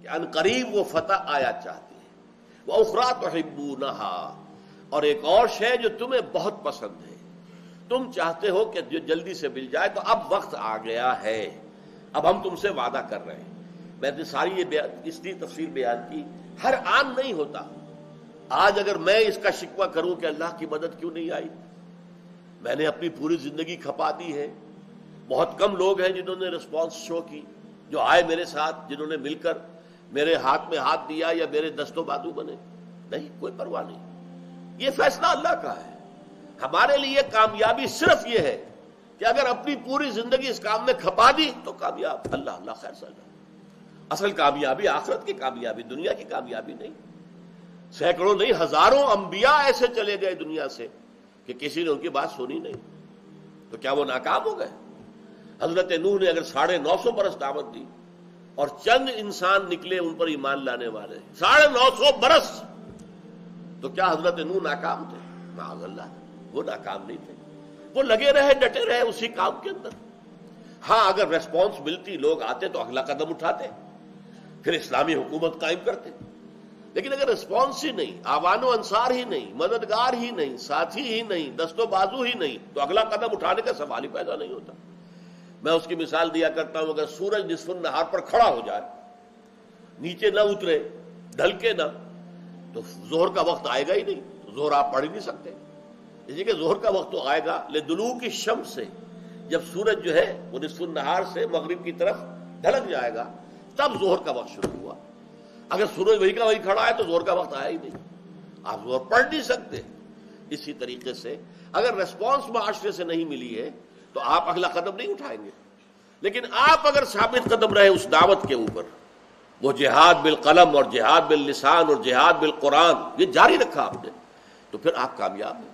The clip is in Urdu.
کہ ان قریب وہ فتح آیا چاہتی ہے، وَأُخْرَىٰ تُحِبُّونَهَا، اور ایک اور شے جو تمہیں بہت پسند ہے، تم چاہتے ہو کہ جو جلدی سے مل جائے، تو اب وقت آ گیا ہے، اب ہم تم سے وعدہ کر رہے ہیں۔ میں نے ساری یہ اس لیے تفصیل بیان کی، ہر آن نہیں ہوتا۔ آج اگر میں اس کا شکوہ کروں کہ اللہ کی مدد کیوں نہیں آئی، میں نے اپنی پوری زندگی کھپا دی ہے، بہت کم لوگ ہیں جنہوں نے رسپانس شو کی، جو آئے میرے ساتھ، جنہوں نے مل کر میرے ہاتھ میں ہاتھ دیا یا میرے دست و بازو بنے، نہیں، کوئی پرواہ نہیں، یہ فیصلہ اللہ کا ہے۔ ہمارے لیے کامیابی صرف یہ ہے کہ اگر اپنی پوری زندگی اس کام میں کھپا دی تو کامیاب، اللہ خیر سمجھا۔ اصل کامیابی آخرت کی کامیابی، دنیا کی کامیابی نہیں۔ سینکڑوں نہیں، ہزاروں انبیاء ایسے چلے گئے دنیا سے کہ کسی نے ان کی بات سنی نہیں، تو کیا وہ ناکام ہو گئے؟ حضرت نوح نے اگر 950 برس دعوت دی اور چند انسان نکلے ان پر ایمان لانے والے، 950 برس، تو کیا حضرت نوح ناکام تھے؟ معاذ اللہ، وہ ناکام نہیں تھے، وہ لگے رہے، ڈٹے رہے اسی کام کے اندر۔ ہاں، اگر ریسپانس ملتی، لوگ آتے تو اگلا قدم اٹھاتے، پھر اسلامی حکومت قائم کرتے، لیکن اگر ریسپانس ہی نہیں، آوان و انصار ہی نہیں، مددگار ہی نہیں، ساتھی ہی نہیں، دست و بازو ہی نہیں، تو اگلا قدم اٹھانے کا سوال ہی پیدا نہیں ہوتا۔ میں اس کی مثال دیا کرتا ہوں، اگر سورج نصف النہار پر کھڑا ہو جائے، نیچے نہ اترے، ڈھلکے نہ، تو ظہر کا وقت آئے گا ہی نہیں، ظہر آپ پڑھ ہی نہیں سکتے۔ اسی کہ ظہر کا وقت تو آئے گا لدلوک الشمس سے، جب سورج جو ہے وہ نصف النہار سے مغرب کی طرف ڈھلک جائے گا، تب ظہر کا وقت شروع ہوا۔ اگر سورج وہی کا وہی کھڑا ہے تو ظہر کا وقت آیا ہی نہیں، آپ ظہر پڑھ نہیں سکتے۔ اسی طریقے سے اگر ریسپانس معاشرے سے نہیں ملی ہے تو آپ اگلا قدم نہیں اٹھائیں گے، لیکن آپ اگر ثابت قدم رہے اس دعوت کے اوپر، وہ جہاد بالقلم اور جہاد باللسان اور جہاد بالقرآن، یہ جاری رکھا آپ نے، تو پھر آپ کامیاب ہیں۔